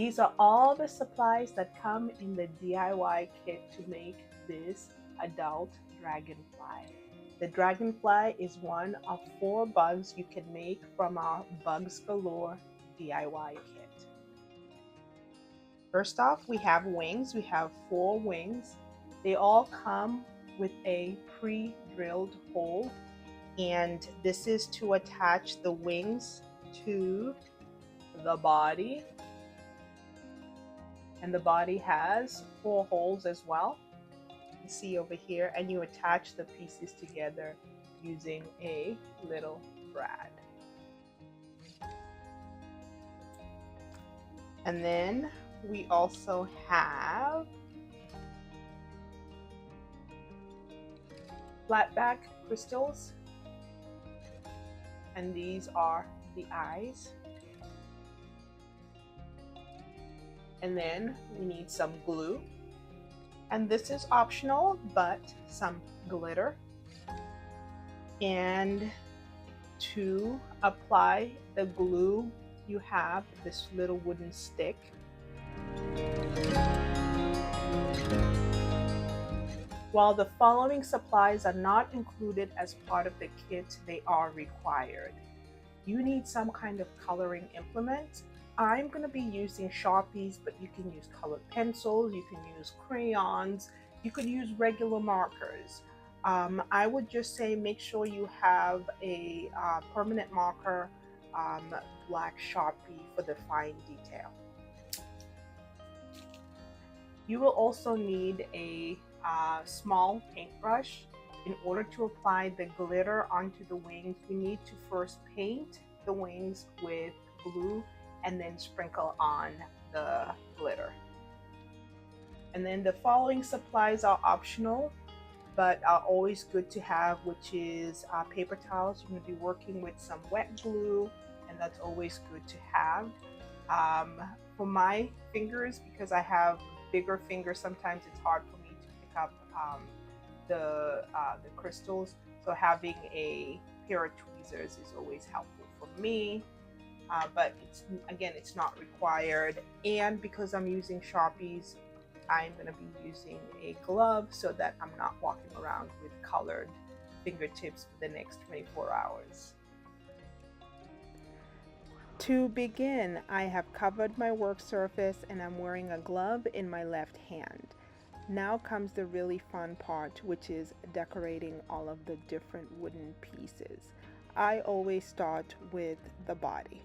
these are all the supplies that come in the DIY kit to make this adult dragonfly. The dragonfly is one of 4 bugs you can make from our Bugs Galore DIY kit. First off, we have wings. We have 4 wings. They all come with a pre-drilled hole, and this is to attach the wings to the body. And the body has 4 holes as well. You can see over here, and you attach the pieces together using a little brad. And then we also have flatback crystals, and these are the eyes. And then we need some glue, and this is optional, but some glitter. And to apply the glue, you have this little wooden stick. While the following supplies are not included as part of the kit, they are required. You need some kind of coloring implement. I'm going to be using Sharpies, but you can use colored pencils, you can use crayons, you could use regular markers. I would just say make sure you have a permanent marker, black Sharpie for the fine detail. You will also need a small paintbrush. In order to apply the glitter onto the wings, you need to first paint the wings with glue and then sprinkle on the glitter. And then the following supplies are optional, but are always good to have, which is paper towels. You're going to be working with some wet glue, and that's always good to have. For my fingers, because I have bigger fingers, sometimes it's hard for me to pick up the crystals, so having a pair of tweezers is always helpful for me. But it's not required. And because I'm using Sharpies, I'm going to be using a glove so that I'm not walking around with colored fingertips for the next 24 hours. To begin, I have covered my work surface and I'm wearing a glove in my left hand. Now comes the really fun part, which is decorating all of the different wooden pieces. I always start with the body.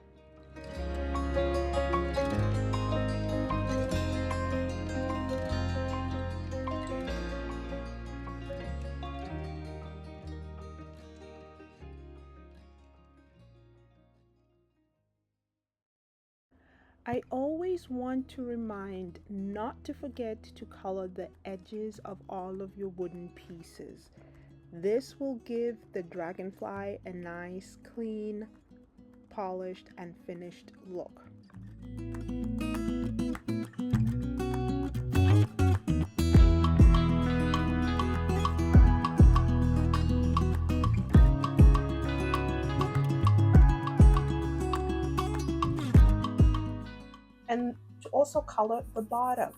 I always want to remind not to forget to color the edges of all of your wooden pieces. This will give the dragonfly a nice, clean, polished and finished look. And to also color the bottom.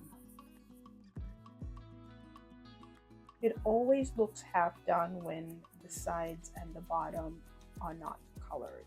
It always looks half done when the sides and the bottom are not colored.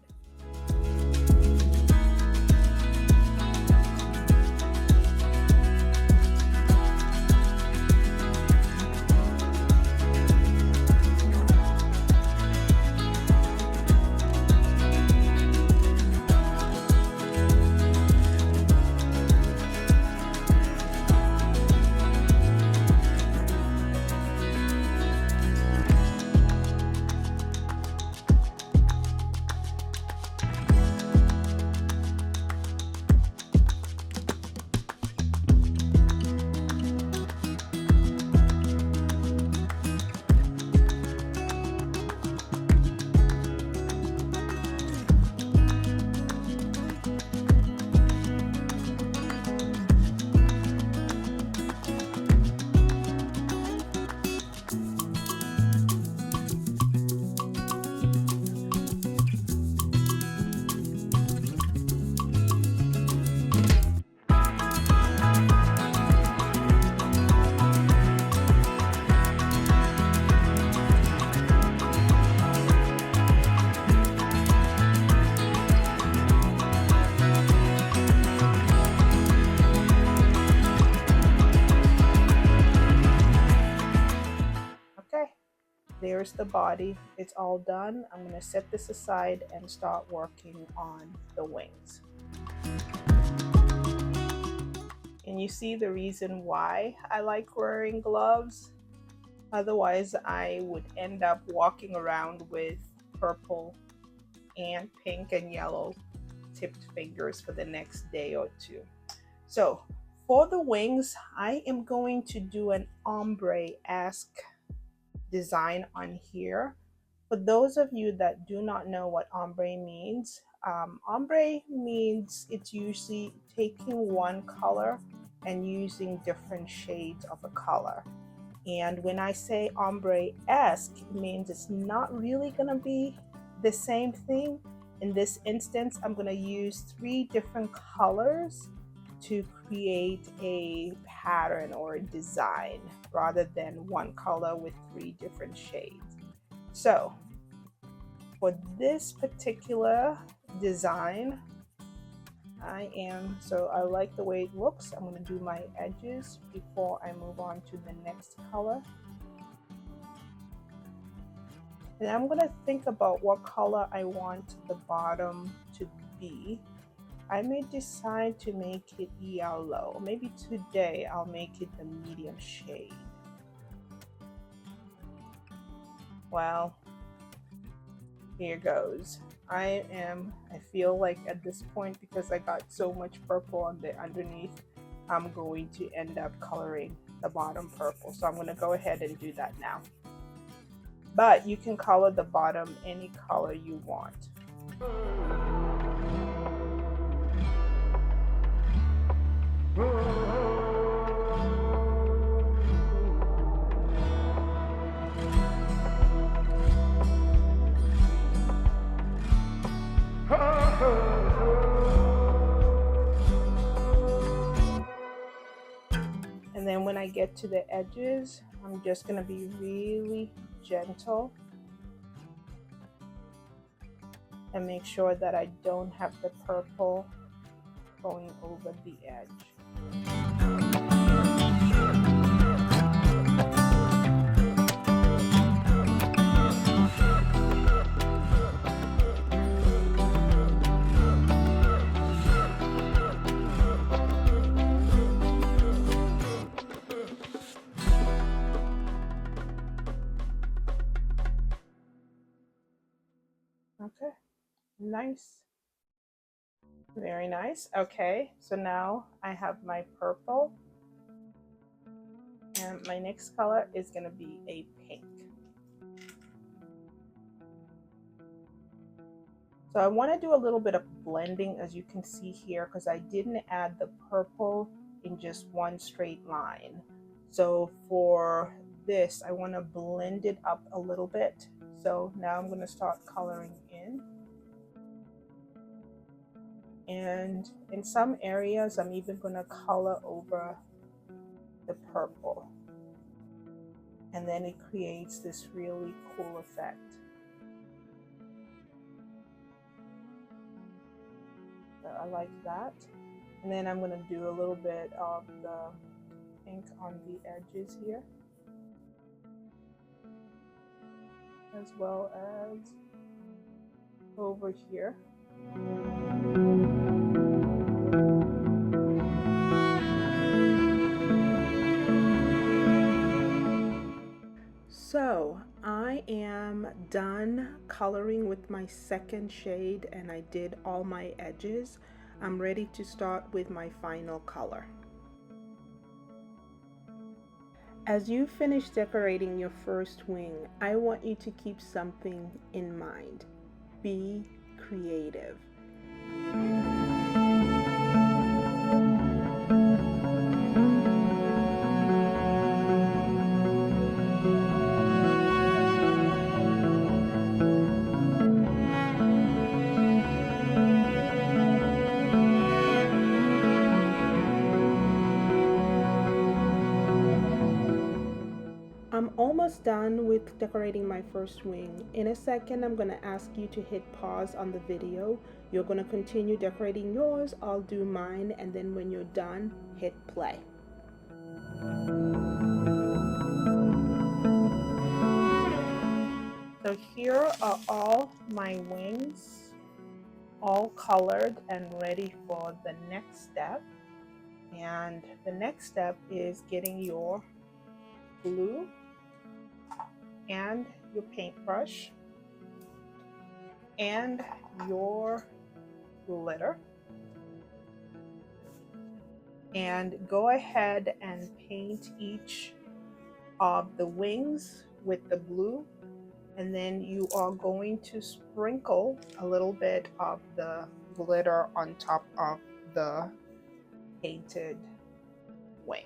there's the body. It's all done. I'm going to set this aside and start working on the wings. And you see the reason why I like wearing gloves. Otherwise, I would end up walking around with purple and pink and yellow tipped fingers for the next day or two. So for the wings, I am going to do an ombre-esque design on here. For those of you that do not know what ombre means, ombre means it's usually taking one color and using different shades of a color. And when I say ombre-esque, it means it's not really going to be the same thing. In this instance, I'm going to use 3 different colors to create a pattern or a design rather than one color with 3 different shades. So for this particular design, I like the way it looks. I'm going to do my edges before I move on to the next color. And I'm going to think about what color I want the bottom to be. I may decide to make it yellow. Maybe today I'll make it the medium shade. Well, here goes. I feel like at this point, because I got so much purple on the underneath, I'm going to end up coloring the bottom purple. So I'm going to go ahead and do that now. But you can color the bottom any color you want. And then when I get to the edges, I'm just going to be really gentle and make sure that I don't have the purple going over the edge. Okay, nice. Very nice. Okay, so now I have my purple, and my next color is going to be a pink. So I want to do a little bit of blending, as you can see here, because I didn't add the purple in just one straight line. So for this, I want to blend it up a little bit. So now I'm going to start coloring in. And in some areas, I'm even going to color over the purple. And then it creates this really cool effect. So I like that. And then I'm going to do a little bit of the pink on the edges here, as well as over here. So I am done coloring with my second shade, and I did all my edges. I'm ready to start with my final color. As you finish decorating your first wing, I want you to keep something in mind. Be creative. I'm almost done with decorating my first wing. In a second, I'm going to ask you to hit pause on the video. You're going to continue decorating yours, I'll do mine, and then when you're done, hit play. So here are all my wings, all colored and ready for the next step. And the next step is getting your glue and your paintbrush and your glitter, and go ahead and paint each of the wings with the blue, and then you are going to sprinkle a little bit of the glitter on top of the painted wing.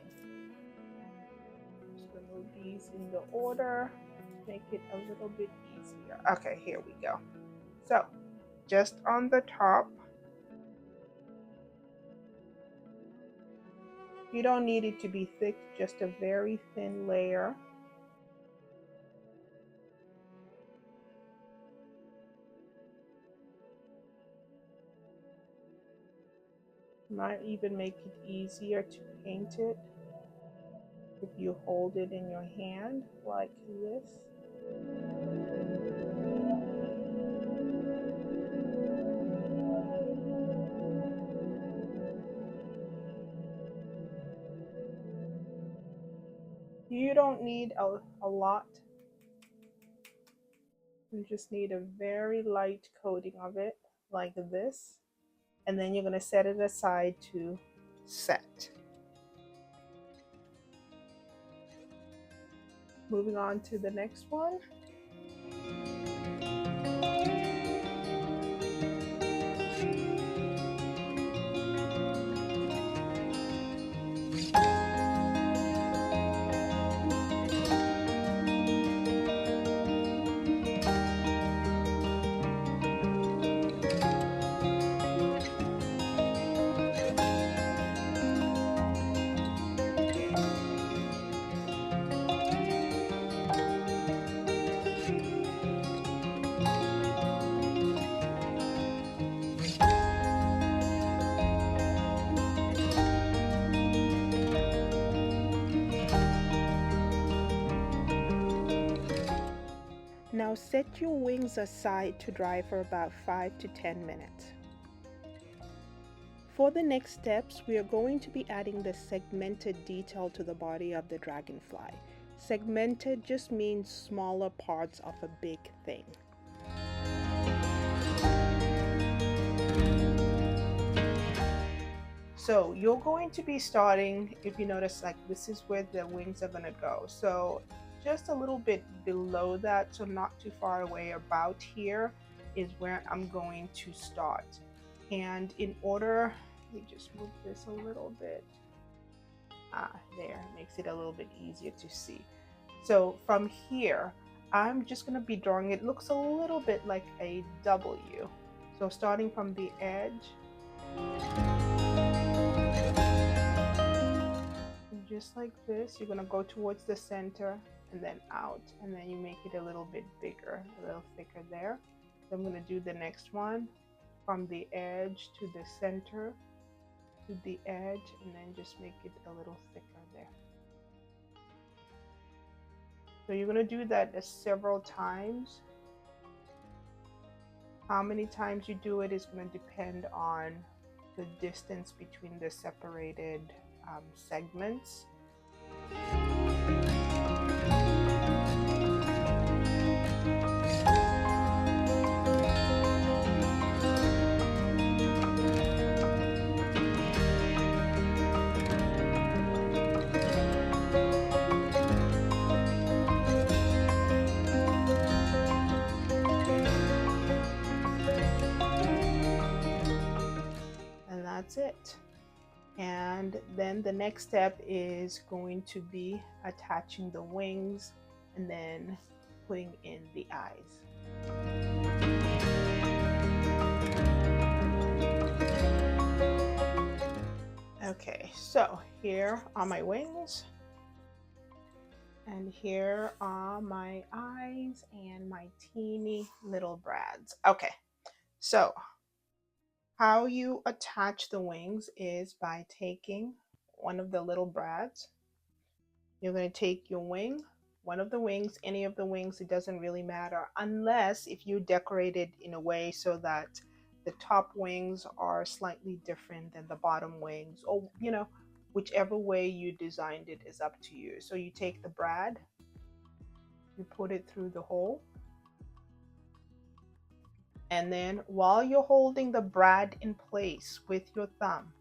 Just remove these in the order to make it a little bit easier. Okay, here we go. So just on the top, you don't need it to be thick, just a very thin layer. Might even make it easier to paint it if you hold it in your hand like this. You don't need a lot. You just need a very light coating of it like this. And then you're going to set it aside to set. Moving on to the next one. Now set your wings aside to dry for about 5 to 10 minutes. For the next steps, we are going to be adding the segmented detail to the body of the dragonfly. Segmented just means smaller parts of a big thing. So you're going to be starting, if you notice, like this is where the wings are going to go. So just a little bit below that, so not too far away, about here is where I'm going to start. And in order, let me just move this a little bit. There, makes it a little bit easier to see. So from here, I'm just going to be drawing, it looks a little bit like a W. So starting from the edge, just like this, you're going to go towards the center and then out, and then you make it a little bit bigger, a little thicker there. So I'm going to do the next one from the edge to the center to the edge, and then just make it a little thicker there. So you're going to do that several times. How many times you do it is going to depend on the distance between the separated segments. And that's it. And then the next step is going to be attaching the wings and then putting in the eyes. Okay, so here are my wings, and here are my eyes and my teeny little brads. Okay, so how you attach the wings is by taking one of the little brads. You're going to take your wing one of the wings, any of the wings, it doesn't really matter, unless if you decorate it in a way so that the top wings are slightly different than the bottom wings, or you know, whichever way you designed it is up to you. So you take the brad, you put it through the hole, and then while you're holding the brad in place with your thumb,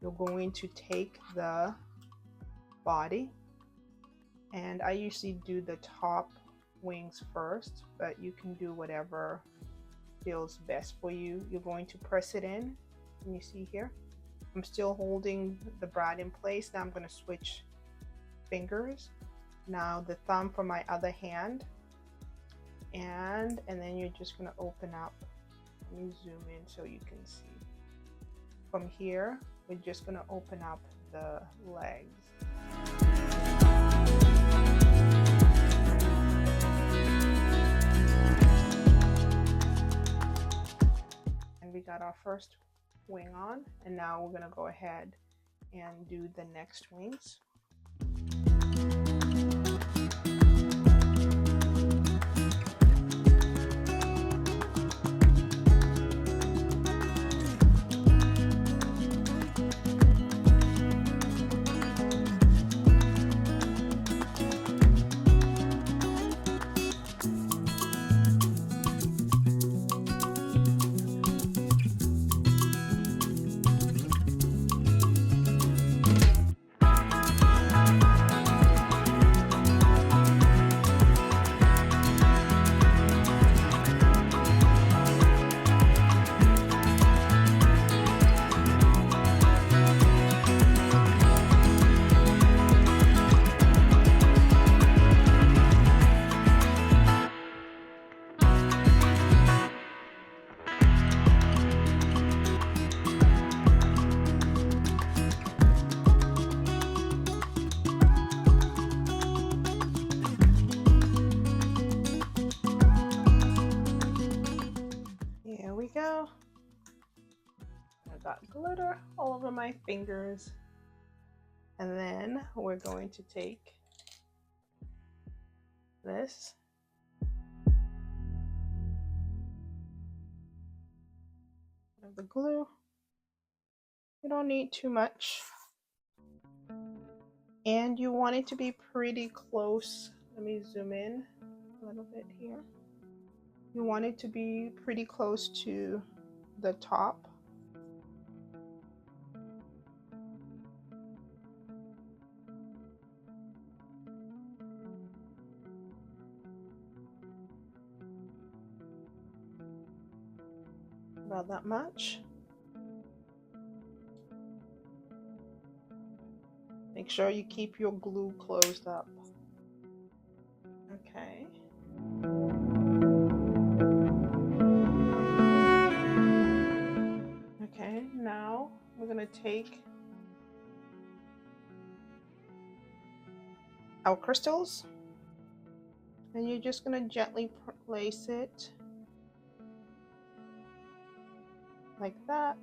you're going to take the body, and I usually do the top wings first, but you can do whatever feels best for you. You're going to press it in, and you see here, I'm still holding the brad in place. Now I'm going to switch fingers. Now the thumb for my other hand, and then you're just going to open up. Let me zoom in so you can see. From here, we're just going to open up the legs. And we got our first wing on, and now we're going to go ahead and do the next wings. Here we go. I got glitter all over my fingers. And then we're going to take this. The glue. You don't need too much. And you want it to be pretty close. Let me zoom in a little bit here. You want it to be pretty close to the top. About that much. Make sure you keep your glue closed up. Okay. Okay, now we're going to take our crystals, and you're just going to gently place it like that.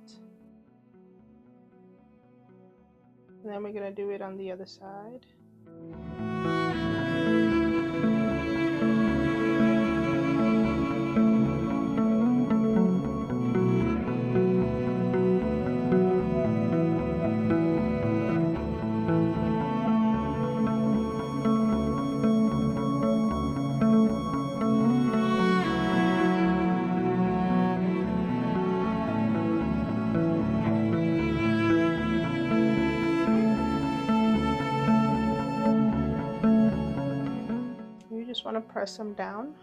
And then we're going to do it on the other side. Just want to press them down.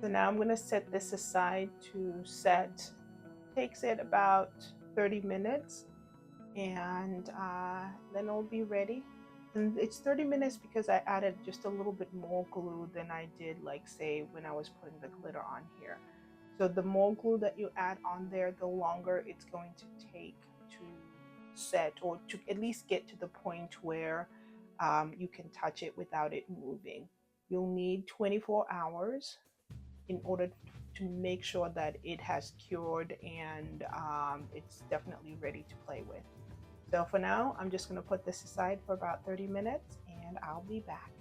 So now I'm going to set this aside to set. Takes it about 30 minutes, and then it'll be ready. And it's 30 minutes because I added just a little bit more glue than I did, like say when I was putting the glitter on here. So the more glue that you add on there, the longer it's going to take to set, or to at least get to the point where you can touch it without it moving. You'll need 24 hours in order to make sure that it has cured and it's definitely ready to play with. So for now, I'm just going to put this aside for about 30 minutes and I'll be back.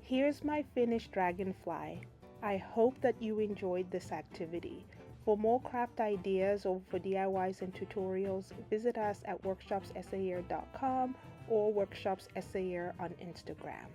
Here's my finished dragonfly. I hope that you enjoyed this activity. For more craft ideas or for DIYs and tutorials, visit us at workshopsair.com or workshopsair on Instagram.